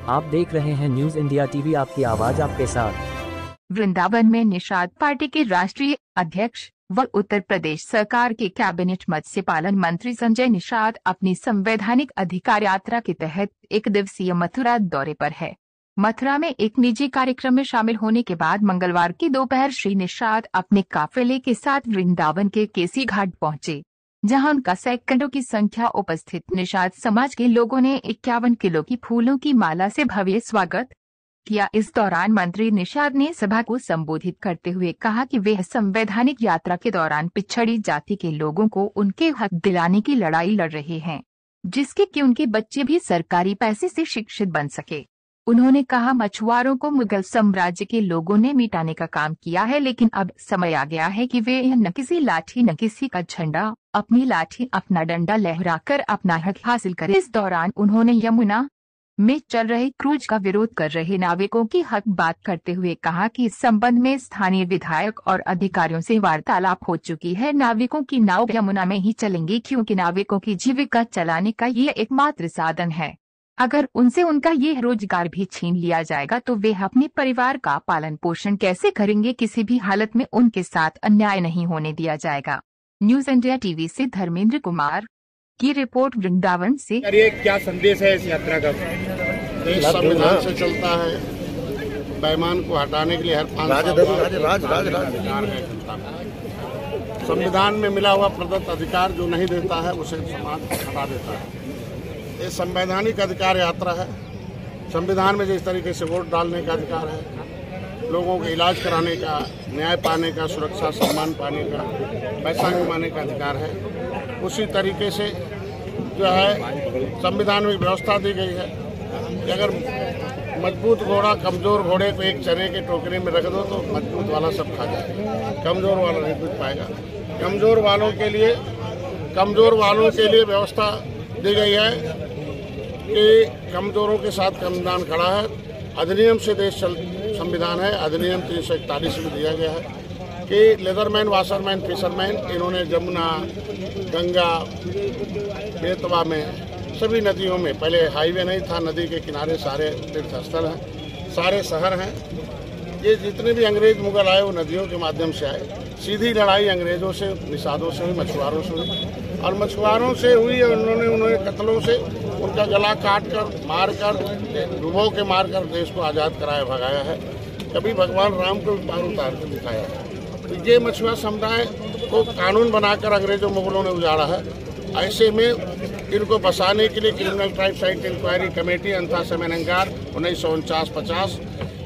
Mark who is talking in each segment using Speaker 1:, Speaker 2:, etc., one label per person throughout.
Speaker 1: आप देख रहे हैं न्यूज इंडिया टीवी, आपकी आवाज आपके साथ।
Speaker 2: वृंदावन में निषाद पार्टी के राष्ट्रीय अध्यक्ष व उत्तर प्रदेश सरकार के कैबिनेट मत्स्य पालन मंत्री संजय निषाद अपनी संवैधानिक अधिकार यात्रा के तहत एक दिवसीय मथुरा दौरे पर है। मथुरा में एक निजी कार्यक्रम में शामिल होने के बाद मंगलवार की दोपहर श्री निषाद अपने काफिले के साथ वृंदावन के केसी घाट पहुंचे, जहां उनका सैकड़ों की संख्या उपस्थित निषाद समाज के लोगों ने 51 किलो की फूलों की माला से भव्य स्वागत किया। इस दौरान मंत्री निषाद ने सभा को संबोधित करते हुए कहा कि वे संवैधानिक यात्रा के दौरान पिछड़ी जाति के लोगों को उनके हक दिलाने की लड़ाई लड़ रहे हैं, जिसके कि उनके बच्चे भी सरकारी पैसे से शिक्षित बन सके। उन्होंने कहा, मछुआरों को मुगल साम्राज्य के लोगों ने मिटाने का काम किया है, लेकिन अब समय आ गया है कि वे न किसी लाठी न किसी का झंडा, अपनी लाठी अपना डंडा लहराकर अपना हक हासिल करें। इस दौरान उन्होंने यमुना में चल रहे क्रूज का विरोध कर रहे नाविकों की हक बात करते हुए कहा कि इस संबंध में स्थानीय विधायक और अधिकारियों से वार्तालाप हो चुकी है। नाविकों की नाव यमुना में ही चलेंगी, क्योंकि नाविकों की जीविका चलाने का ये एकमात्र साधन है। अगर उनसे उनका ये रोजगार भी छीन लिया जाएगा तो वे अपने परिवार का पालन पोषण कैसे करेंगे। किसी भी हालत में उनके साथ अन्याय नहीं होने दिया जाएगा। न्यूज इंडिया टीवी से धर्मेंद्र कुमार की रिपोर्ट, वृंदावन से।
Speaker 3: क्या संदेश है इस यात्रा का?
Speaker 4: देश संविधान से चलता है। बेईमान को हटाने के लिए हर 5 साल अधिकार है जनता को। संविधान में मिला हुआ प्रदत्त अधिकार जो नहीं देता है उसे समाज हटा देता है। ये संवैधानिक अधिकार यात्रा है। संविधान में जिस तरीके से वोट डालने का अधिकार है, लोगों के इलाज कराने का, न्याय पाने का, सुरक्षा सम्मान पाने का, पैसा कमाने का अधिकार है, उसी तरीके से जो है संविधान में व्यवस्था दी गई है कि अगर मजबूत घोड़ा कमजोर घोड़े को एक चने के टोकरी में रख दो तो मजबूत वाला सब खा जाएगा, कमजोर वाला नहीं कुछ पाएगा। कमजोर वालों के लिए व्यवस्था दी गई है कि कमजोरों के साथ संविधान खड़ा है। अधिनियम से देश संविधान है। अधिनियम 341 में दिया गया है कि लेदरमैन, वाशरमैन, फिशरमैन, इन्होंने जमुना, गंगा, बेतवा में सभी नदियों में, पहले हाईवे नहीं था, नदी के किनारे सारे तीर्थस्थल हैं, सारे शहर हैं। ये जितने भी अंग्रेज मुगल आए वो नदियों के माध्यम से आए। सीधी लड़ाई अंग्रेजों से, निषादों से हुई, मछुआरों से हुई, और मछुआरों से हुई। उन्होंने कत्लों से उनका गला काट कर, मार कर, डुबो के मार कर देश को आज़ाद कराया, भगाया है। कभी भगवान राम को पार उतार कर दिखाया है। तो ये मछुआ समुदाय को कानून बनाकर अंग्रेजों मुगलों ने उजाड़ा है। ऐसे में इनको बसाने के लिए criminal tribes act inquiry committee अंथा सेमेनंगार 1949-50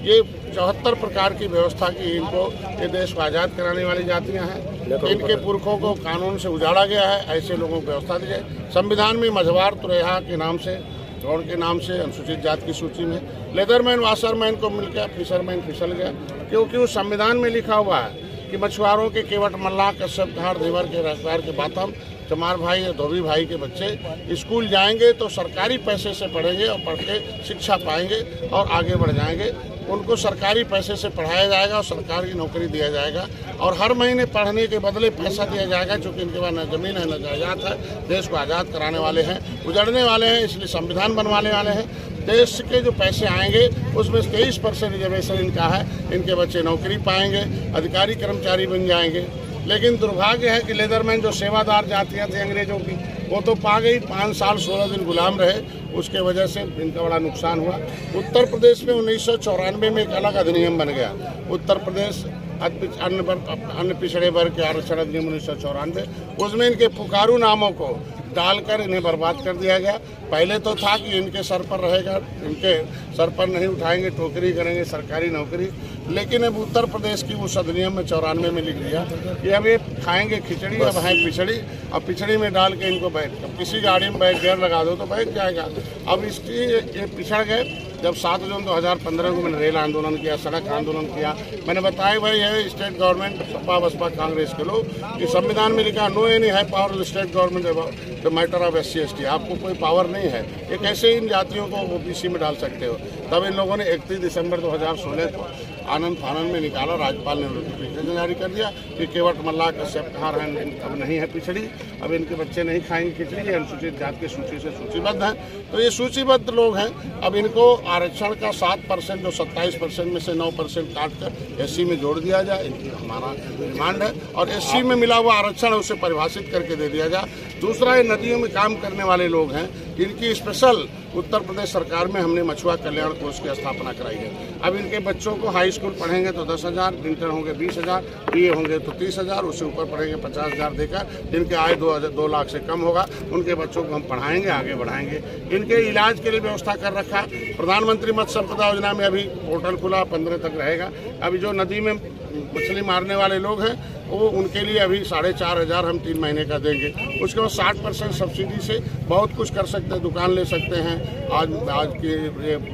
Speaker 4: ये 74 प्रकार की व्यवस्था की इनको ये देश को आज़ाद कराने वाली जातियां हैं। इनके पुरखों को कानून से उजाड़ा गया है। ऐसे लोगों को व्यवस्था दी जाए। संविधान में मझवार तुरैया के नाम से, गौड़ के नाम से अनुसूचित जाति की सूची में, लेदरमैन वाशरमैन को मिल गया, फिशरमैन फिसल गया, क्योंकि उस संविधान में लिखा हुआ है कि मछुआरों के केवट, मल्लाह, कश्यप, धार, देवर के रखवार के बातम, चमार भाई या धोबी भाई के बच्चे स्कूल जाएंगे तो सरकारी पैसे से पढ़ेंगे और पढ़ के शिक्षा पाएंगे और आगे बढ़ जाएंगे। उनको सरकारी पैसे से पढ़ाया जाएगा और सरकारी नौकरी दिया जाएगा और हर महीने पढ़ने के बदले पैसा दिया जाएगा, क्योंकि इनके पास न जमीन है न जायदाद है। देश को आज़ाद कराने वाले हैं, उजड़ने वाले हैं, इसलिए संविधान बनवाने वाले हैं। देश के जो पैसे आएंगे उसमें 23% रिजर्वेशन इनका है। इनके बच्चे नौकरी पाएंगे, अधिकारी कर्मचारी बन जाएंगे। लेकिन दुर्भाग्य है कि लेदरमैन जो सेवादार जातियाँ थी अंग्रेजों की, वो तो पा गई। 5 साल 16 दिन गुलाम रहे, उसके वजह से इनका बड़ा नुकसान हुआ। उत्तर प्रदेश में 1994 में एक अलग अधिनियम बन गया, उत्तर प्रदेश अन्य पिछड़े वर्ग के आरक्षण अधिनियम 1994। उसमें इनके पुकारू नामों को डालकर इन्हें बर्बाद कर दिया गया। पहले तो था कि इनके सर पर रहेगा, इनके सर पर नहीं उठाएंगे, टोकरी करेंगे, सरकारी नौकरी। लेकिन अब उत्तर प्रदेश की उस अधिनियम में 94 में लिख दिया कि अब ये खाएंगे खिचड़ी, अब है पिछड़ी, और पिछड़ी में डाल के इनको बैठ, किसी गाड़ी में बैठ गेयर लगा दो तो बैठ जाएगा। अब इसकी ये पिछड़ गए। जब 7 जून 2015 को मैंने रेल आंदोलन किया, सड़क आंदोलन किया, मैंने बताया भाई है स्टेट गवर्नमेंट, सपा बसपा कांग्रेस के लोग, कि संविधान में लिखा नो एनी है power state government the matter of SC/ST। आपको कोई पावर नहीं है, ये कैसे इन जातियों को OBC में डाल सकते हो। तब इन लोगों ने 31 दिसंबर 2016 को आनंद फानंद में निकाला। राज्यपाल ने नोटिफिकेशन जारी कर दिया कि केवट मल्लाह कश्यप कहाँ अब नहीं है पिछड़ी, अब इनके बच्चे नहीं खाएंगे खिचड़ी, ये अनुसूचित जाति की सूची से सूचीबद्ध हैं। तो ये सूचीबद्ध लोग हैं। अब इनको आरक्षण का 7% जो 27% में से 9% काट कर SC में जोड़ दिया जाए, इनकी हमारा डिमांड है। और SC में मिला हुआ आरक्षण उसे परिभाषित करके दे दिया जाए। दूसरा, ये नदियों में काम करने वाले लोग हैं, इनकी स्पेशल उत्तर प्रदेश सरकार में हमने मछुआ कल्याण कोष की स्थापना कराई है। अब इनके बच्चों को हाई स्कूल पढ़ेंगे तो 10,000, इंटर होंगे 20,000, BA होंगे तो 30,000, उससे ऊपर पढ़ेंगे 50,000 देकर। जिनके आय 2 लाख से कम होगा उनके बच्चों को हम पढ़ाएंगे, आगे बढ़ाएंगे। इनके इलाज के लिए व्यवस्था कर रखा है। प्रधानमंत्री मत्स्य संपदा योजना में अभी पोर्टल खुला, 15 तक रहेगा। अभी जो नदी में मछली मारने वाले लोग हैं वो उनके लिए अभी 4,500 हम 3 महीने का देंगे। उसके बाद 60% सब्सिडी से बहुत कुछ कर सकते हैं, दुकान ले सकते हैं। आज की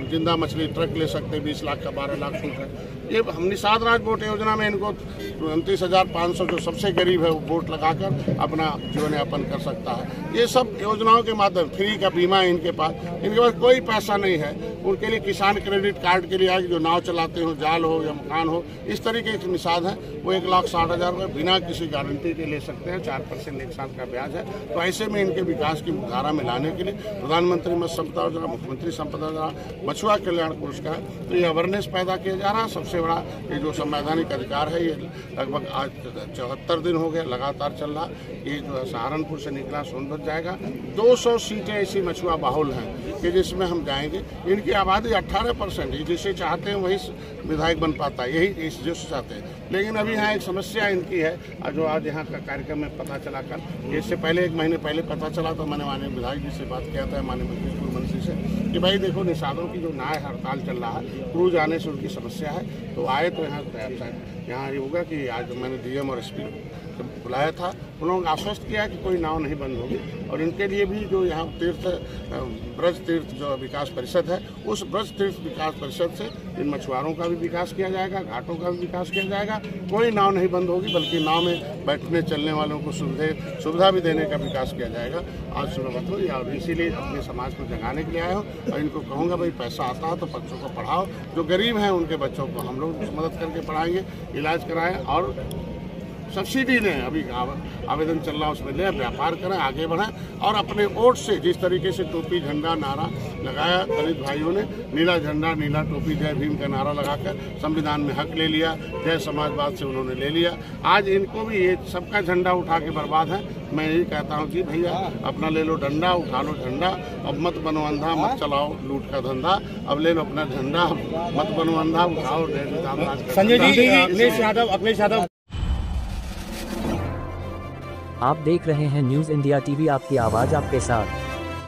Speaker 4: जिंदा मछली ट्रक ले सकते हैं, 20 लाख का 12 लाख छूट है। ये हम निषाद राज बोट योजना में इनको 29,500 जो सबसे गरीब है वो बोट लगाकर अपना जीवन यापन कर सकता है। ये सब योजनाओं के माध्यम, फ्री का बीमा है इनके पास कोई पैसा नहीं है। उनके लिए किसान क्रेडिट कार्ड के लिए जो नाव चलाते हो, जाल हो या मकान हो, इस तरीके के निषाद है वो 1,60,000 रुपये बिना किसी गारंटी के ले सकते हैं। 4% 1 साल का ब्याज है। तो ऐसे में इनके विकास की धारा में लाने के लिए प्रधानमंत्री मत्स्य संपदा योजना, मुख्यमंत्री संपदा योजना, मछुआ कल्याण कोष का तो ये अवेयरनेस पैदा किया जा रहा है। सबसे बड़ा ये जो संवैधानिक अधिकार है, ये लगभग आज 74 दिन हो गए लगातार चल रहा। ये जो सहारनपुर से निकला सोनभद्र जाएगा। 200 सीटें ऐसी मछुआ बाहुल हैं कि जिसमें हम जाएंगे। इनकी आबादी 18% है। जिसे चाहते हैं वही विधायक बन पाता है, यही इस जो चाहते हैं। लेकिन अभी यहाँ एक समस्या इनकी है जो आज यहाँ का कार्यक्रम में पता चला कल, इससे पहले 1 महीने पहले पता चला तो मैंने माननीय विधायक जी से बात किया था, माननीय मंत्री से, कि भाई देखो निषादों की जो न्याय हड़ताल चल रहा है, क्रूज आने से उनकी समस्या है, तो आए तो यहाँ ये होगा कि आज मैंने DM और SP बुलाया था। उन्होंने आश्वस्त किया कि कोई नाव नहीं बंद होगी। और इनके लिए भी जो यहाँ ब्रज तीर्थ जो विकास परिषद है, उस ब्रज तीर्थ विकास परिषद से इन मछुआरों का भी विकास किया जाएगा, घाटों का भी विकास किया जाएगा। कोई नाव नहीं बंद होगी, बल्कि नाव में बैठने चलने वालों को सुविधा भी देने का विकास किया जाएगा। आज सुबह बताओ और इसीलिए अपने समाज को जगाने के लिए आया हूँ। और इनको कहूँगा भाई पैसा आता है तो बच्चों को पढ़ाओ। जो गरीब हैं उनके बच्चों को हम लोग मदद करके पढ़ाएंगे, इलाज कराएं। और सब्सिडी ने अभी आवेदन चल रहा, उसमें ले व्यापार करें, आगे बढ़ें। और अपने वोट से जिस तरीके से टोपी झंडा नारा लगाया दलित भाइयों ने, नीला झंडा नीला टोपी जय भीम का नारा लगाकर संविधान में हक ले लिया, जय समाजवाद से उन्होंने ले लिया। आज इनको भी ये सबका झंडा उठा के बर्बाद है। मैं यही कहता हूँ कि भैया अपना ले लो डंडा, उठा लो झंडा। अब मत बनो अंधा, मत चलाओ लूट का धंधा। अब ले लो अपना झंडा, मत बनो अंधा, उठाओ।
Speaker 3: संजय जी, अखिलेश यादव
Speaker 1: आप देख रहे हैं न्यूज़ इंडिया TV, आपकी आवाज़ आपके साथ।